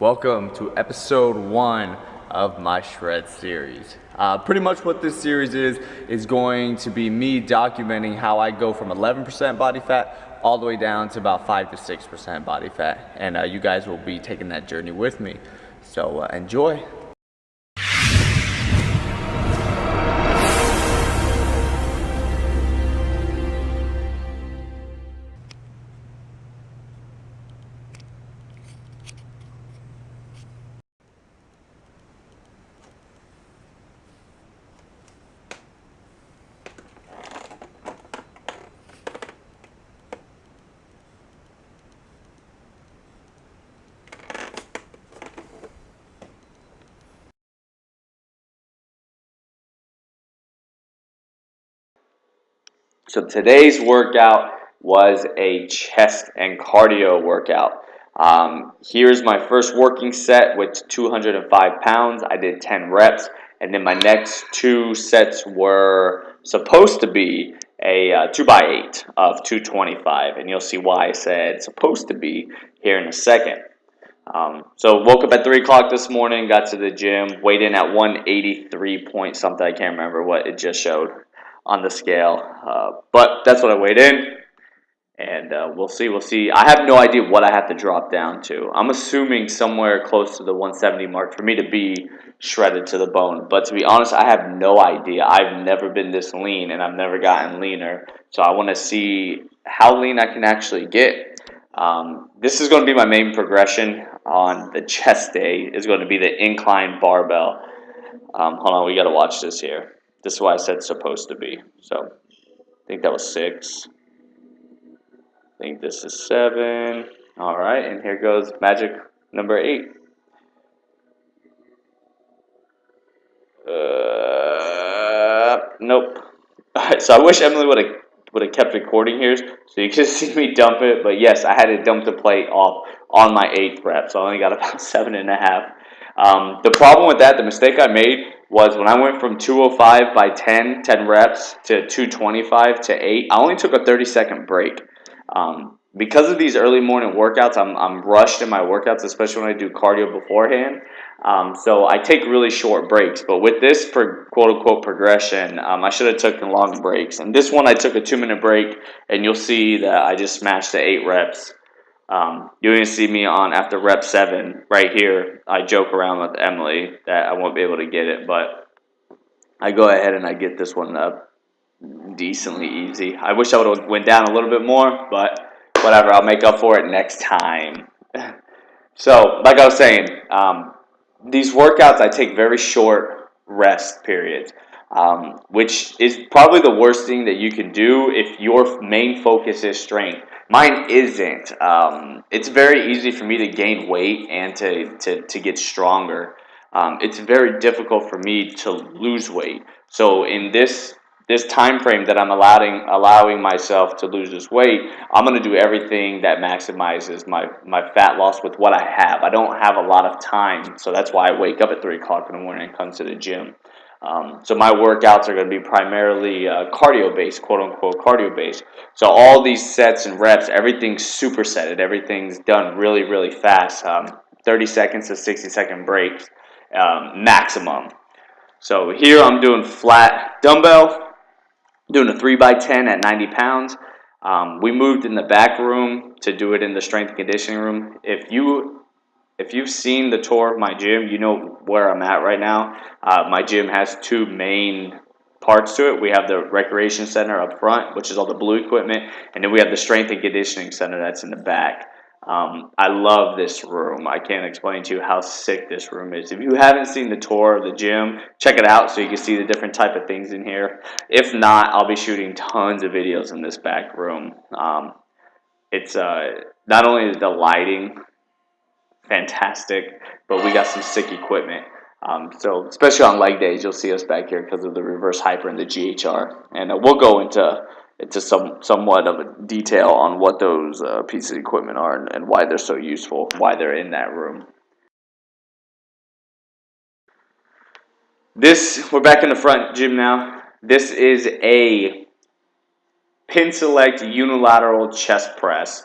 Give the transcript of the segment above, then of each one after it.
Welcome to episode 1 of my Shred series. Pretty much what this series is going to be me documenting how I go from 11% body fat all the way down to about 5 to 6% body fat. And you guys will be taking that journey with me. So enjoy. So today's workout was a chest and cardio workout. Here's my first working set with 205 pounds. I did 10 reps, and then my next two sets were supposed to be a 2x8 of 225, and you'll see why I said supposed to be here in a second. So woke up at 3 o'clock this morning, got to the gym, weighed in at 183 point something. I can't remember what it just showed on the scale, but that's what I weighed in, and we'll see. I have no idea what I have to drop down to. I'm assuming somewhere close to the 170 mark for me to be shredded to the bone, but to be honest, I have no idea. I've never been this lean, and I've never gotten leaner, so I want to see how lean I can actually get. This is going to be my main progression on the chest day. Is going to be the incline barbell. Hold on, we got to watch this here. This is why I said supposed to be. So I think that was 6. I think this is 7. All right, and here goes magic number 8. Nope. All right, so I wish Emily would have kept recording here so you could see me dump it. But yes, I had to dump the plate off on my 8th rep, so I only got about 7.5. The problem with that, the mistake I made was when I went from 205 by 10 reps to 225 to 8, I only took a 30-second break. Because of these early morning workouts, I'm rushed in my workouts, especially when I do cardio beforehand. So I take really short breaks. But with this quote-unquote progression, I should have taken long breaks. And this one, I took a 2-minute break, and you'll see that I just smashed the 8 reps. You're going to see me on after rep 7 right here. I joke around with Emily that I won't be able to get it, but I go ahead and I get this one up decently easy. I wish I would have went down a little bit more, but whatever, I'll make up for it next time. So, like I was saying, these workouts I take very short rest periods, which is probably the worst thing that you can do if your main focus is strength. Mine isn't. It's very easy for me to gain weight and to get stronger. It's very difficult for me to lose weight. So in this time frame that I'm allowing myself to lose this weight, I'm going to do everything that maximizes my fat loss with what I have. I don't have a lot of time, so that's why I wake up at 3 o'clock in the morning and come to the gym. So my workouts are going to be primarily cardio-based, quote-unquote cardio-based. So all these sets and reps, everything's supersetted. Everything's done really, really fast. 30 seconds to 60-second breaks maximum. So here I'm doing flat dumbbell, doing a 3x10 at 90 pounds. We moved in the back room to do it in the strength and conditioning room. If you've seen the tour of my gym, you know where I'm at right now. My gym has 2 main parts to it. We have the recreation center up front, which is all the blue equipment, and then we have the strength and conditioning center that's in the back. I love this room. I can't explain to you how sick this room is. If you haven't seen the tour of the gym, check it out so you can see the different type of things in here. If not, I'll be shooting tons of videos in this back room. It's not only is the lighting fantastic, but we got some sick equipment. So especially on leg days, you'll see us back here because of the reverse hyper and the GHR. And we'll go into somewhat of a detail on what those pieces of equipment are and why they're so useful, why they're in that room. We're back in the front gym now. This is a pin select unilateral chest press.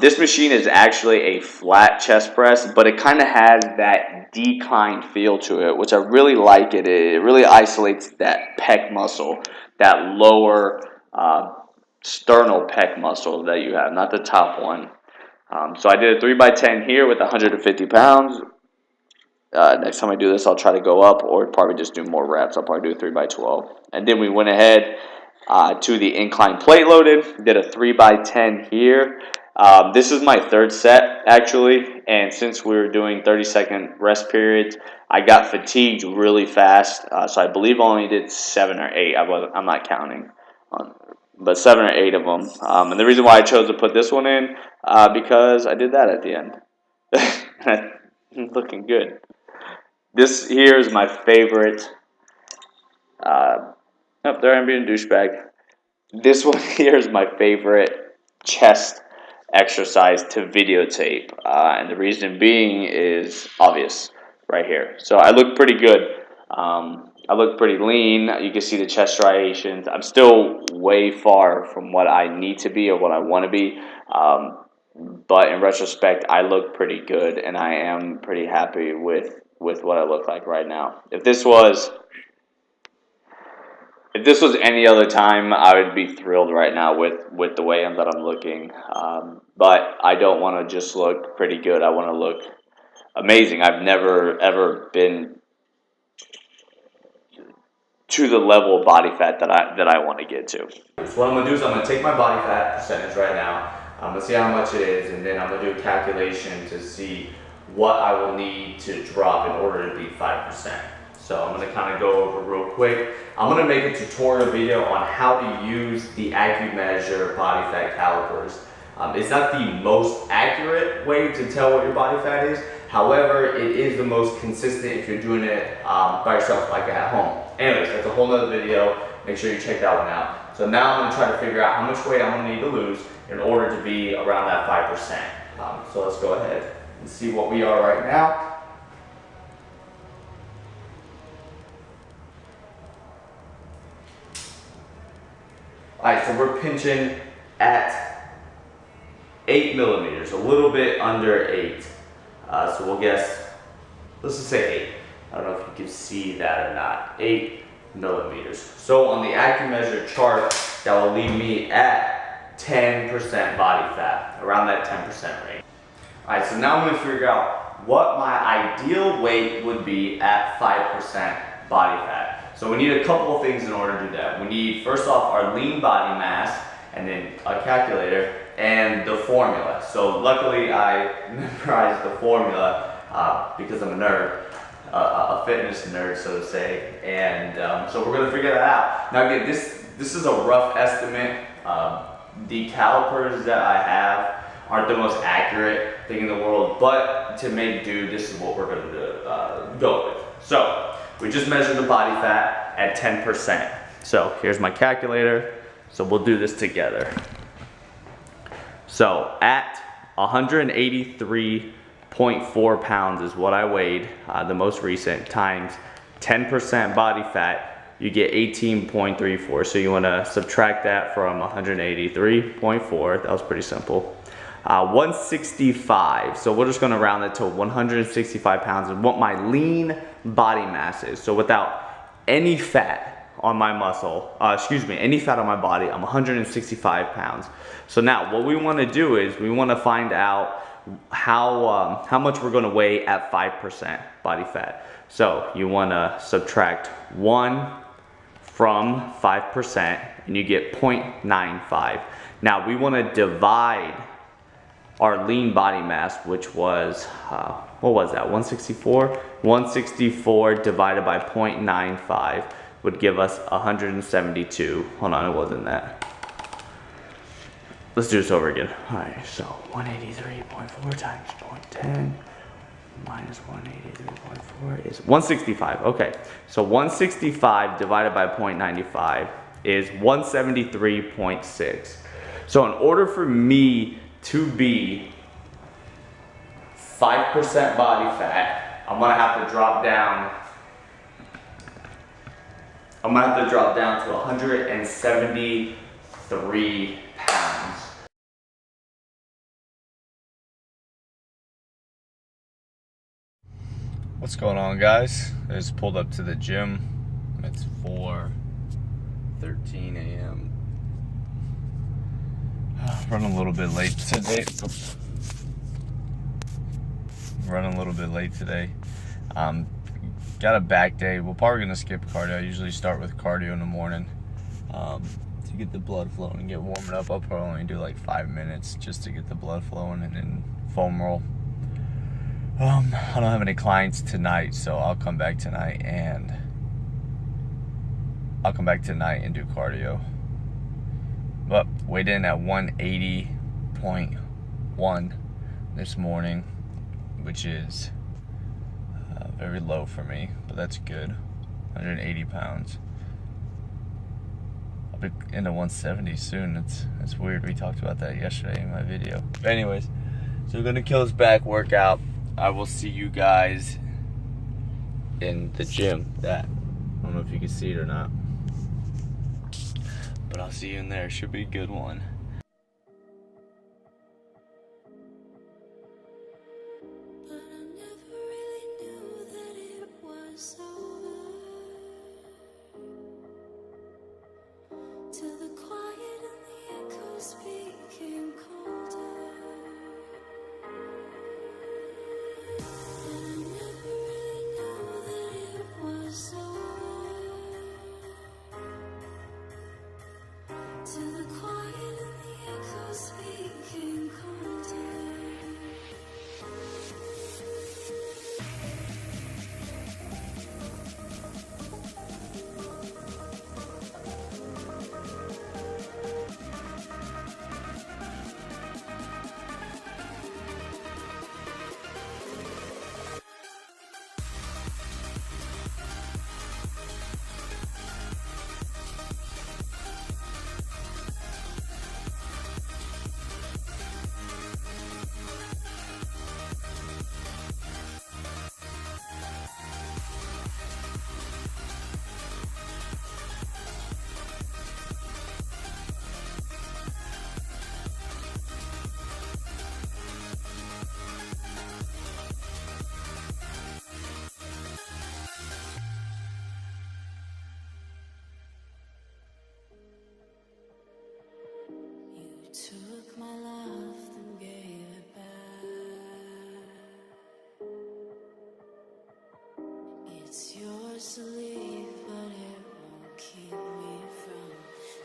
This machine is actually a flat chest press, but it kind of has that declined feel to it, which I really like. It really isolates that pec muscle, that lower sternal pec muscle that you have, not the top one. So I did a 3x10 here with 150 pounds. Next time I do this, I'll try to go up or probably just do more reps. I'll probably do a 3x12. And then we went ahead to the incline plate loaded, did a 3x10 here. This is my third set actually, and since we were doing 30-second rest periods, I got fatigued really fast. So I believe I only did 7 or 8. I'm not counting, but 7 or 8 of them. And the reason why I chose to put this one in because I did that at the end. Looking good. This here is my favorite. There I'm being a douchebag. This one here is my favorite chest exercise to videotape, and the reason being is obvious right here. So I look pretty good. I look pretty lean. You can see the chest striations. I'm still way far from what I need to be or what I want to be, but in retrospect, I look pretty good, and I am pretty happy with what I look like right now. If this was any other time, I would be thrilled right now with the way that I'm looking. But I don't want to just look pretty good. I want to look amazing. I've never, ever been to the level of body fat that I want to get to. So what I'm going to do is I'm going to take my body fat percentage right now. I'm going to see how much it is, and then I'm going to do a calculation to see what I will need to drop in order to beat 5%. So I'm going to kind of go over real quick. I'm going to make a tutorial video on how to use the AccuMeasure body fat calipers. It's not the most accurate way to tell what your body fat is. However, it is the most consistent if you're doing it by yourself, like at home. Anyways, that's a whole nother video. Make sure you check that one out. So now I'm going to try to figure out how much weight I'm going to need to lose in order to be around that 5%. So let's go ahead and see what we are right now. Alright, so we're pinching at 8 millimeters, a little bit under 8. So we'll guess, let's just say 8. I don't know if you can see that or not. 8 millimeters. So on the AccuMeasure chart, that will leave me at 10% body fat, around that 10% range. Alright, so now I'm going to figure out what my ideal weight would be at 5% body fat. So we need a couple of things in order to do that. We need, first off, our lean body mass, and then a calculator, and the formula. So luckily I memorized the formula because I'm a nerd, a fitness nerd, so to say, and so we're going to figure that out. Now again, this is a rough estimate. The calipers that I have aren't the most accurate thing in the world, but to make do, this is what we're going to go with. So we just measured the body fat at 10%. So here's my calculator. So we'll do this together. So at 183.4 pounds is what I weighed, the most recent, times 10% body fat, you get 18.34. So you want to subtract that from 183.4. That was pretty simple. 165. So we're just going to round it to 165 pounds and what my lean body mass is. So without any fat on my muscle, any fat on my body, I'm 165 pounds. So now what we want to do is we want to find out how much we're going to weigh at 5% body fat. So you want to subtract 1 from 5% and you get 0.95. Now we want to divide our lean body mass, which was, what was that, 164? 164 divided by 0.95 would give us 172. Hold on, it wasn't that. Let's do this over again. All right, so 183.4 times 0.10 minus 183.4 is 165. Okay, so 165 divided by 0.95 is 173.6. So in order for me to be 5% body fat, I'm gonna have to drop down. I'm gonna have to drop down to 173 What's going on, guys? I just pulled up to the gym. It's 4:13 a.m. Running a little bit late today. Got a back day. We're probably gonna skip cardio. I usually start with cardio in the morning to get the blood flowing and get warming up. I'll probably only do like 5 minutes just to get the blood flowing and then foam roll. I don't have any clients tonight, so I'll come back tonight and do cardio. But weighed in at 180.1 this morning, which is very low for me, but that's good. 180 pounds. I'll be into 170 soon. It's weird. We talked about that yesterday in my video. But anyways, so we're gonna kill this back workout. I will see you guys in the gym. I don't know if you can see it or not, but I'll see you in there. Should be a good one. Took my love and gave it back. It's yours to leave, but it won't keep me from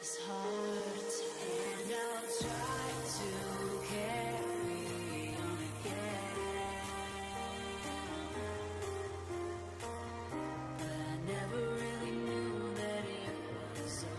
this hard time. And I'll try to carry on again, but I never really knew that it was over.